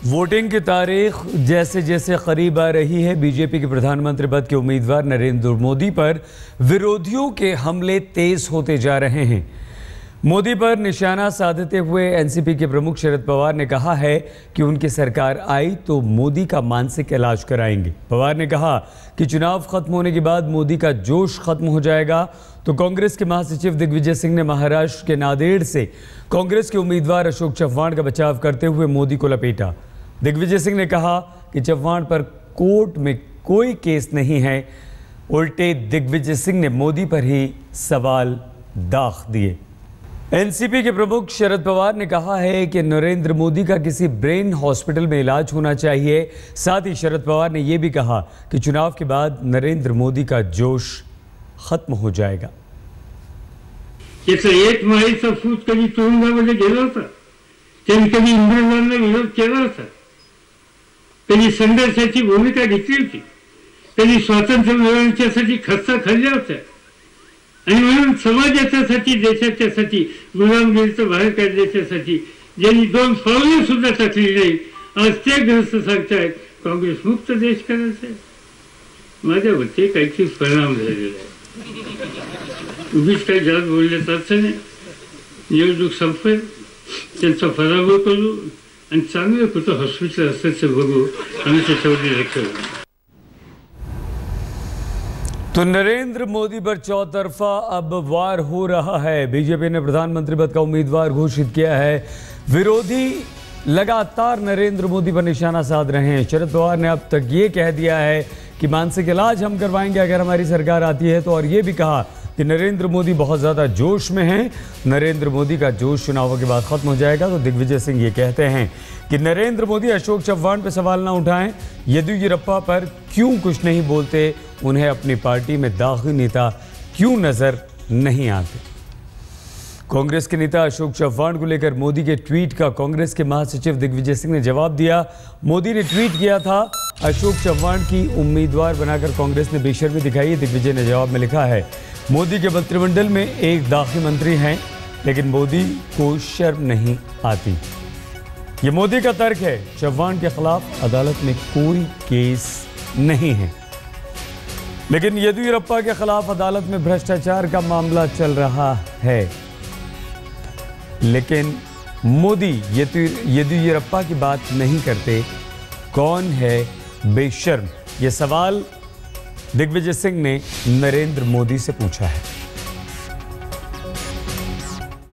Voting की तारीख जैसे जैसे करीब आ रही है, बीजेपी के प्रधानमंत्री पद के उम्मीदवार नरेंद्र मोदी पर विरोधियों के हमले तेज होते जा रहे हैं। मोदी पर निशाना साधते हुए एनसीपी के प्रमुख शरद पवार ने कहा है कि उनकी सरकार आई तो मोदी का मानसिक इलाज कराएंगे। पवार ने कहा कि चुनाव खत्म होने के बाद मोदी का जोश खत्म हो जाएगा। तो कांग्रेस के महासचिव दिग्विजय सिंह ने महाराष्ट्र के नांदेड़ से कांग्रेस के उम्मीदवार अशोक चव्हाण का बचाव करते हुए मोदी को लपेटा। दिग्विजय सिंह ने कहा कि चव्हाण पर कोर्ट में कोई केस नहीं है। उल्टे दिग्विजय सिंह ने मोदी पर ही सवाल दाग दिए। एनसीपी के प्रमुख शरद पवार ने कहा है कि नरेंद्र मोदी का किसी ब्रेन हॉस्पिटल में इलाज होना चाहिए। साथ ही शरद पवार ने यह भी कहा कि चुनाव के बाद नरेंद्र मोदी का जोश खत्म हो जाएगा। एक माळीचा फूट कधी तुरुंगामध्ये गेला होता, त्यांनी कधी इंग्रजांना विरोध केला होता, कधी संघर्षाची भूमिका घेतली होती, कधी स्वातंत्र्य मिळवण्यासाठी खस्ता खाल्ल्या होत्या आणि म्हणून समाजाच्यासाठी देशाच्यासाठी गुलामगिरीचं बाहेर काढण्याच्यासाठी ज्यांनी दोन पावले सुद्धा टाकली नाही, आज ते ग्रस्त सांगतायत काँग्रेस मुक्त देश करायचा आहे। माझ्यावरती काहीतरी परिणाम झालेला आहे। उगीच काही जास्त बोलण्यात अर्थ नाही। निवडणूक संपेल, त्यांचा पराभव करू आणि चांगलं कुठं हॉस्पिटल असायचं बघू, आम्ही त्याच्यावर लक्ष देऊ। तो नरेंद्र मोदी पर चौतरफा अब वार हो रहा है। बीजेपी ने प्रधानमंत्री पद का उम्मीदवार घोषित किया है। विरोधी लगातार नरेंद्र मोदी पर निशाना साध रहे हैं। शरद पवार ने अब तक ये कह दिया है कि मानसिक इलाज हम करवाएंगे अगर हमारी सरकार आती है तो, और ये भी कहा कि नरेंद्र मोदी बहुत ज़्यादा जोश में हैं। नरेंद्र मोदी का जोश चुनावों के बाद खत्म हो जाएगा। तो दिग्विजय सिंह ये कहते हैं कि नरेंद्र मोदी अशोक चव्हाण पर सवाल ना उठाएं, येदियुरप्पा पर क्यों कुछ नहीं बोलते, उन्हें अपनी पार्टी में दागी नेता क्यों नजर नहीं आते। कांग्रेस के नेता अशोक चव्हाण को लेकर मोदी के ट्वीट का कांग्रेस के महासचिव दिग्विजय सिंह ने जवाब दिया। मोदी ने ट्वीट किया था, अशोक चव्हाण की उम्मीदवार बनाकर कांग्रेस ने बेशर्मी दिखाई। दिग्विजय ने जवाब में लिखा है, मोदी के मंत्रिमंडल में एक दाखिल मंत्री हैं, लेकिन मोदी को शर्म नहीं आती। ये मोदी का तर्क है। चव्हाण के खिलाफ अदालत में कोई केस नहीं है, लेकिन येदियुरप्पा के खिलाफ अदालत में भ्रष्टाचार का मामला चल रहा है। लेकिन मोदी येदियुरप्पा की बात नहीं करते। कौन है बेशर्म? ये सवाल दिग्विजय सिंह ने नरेंद्र मोदी से पूछा है।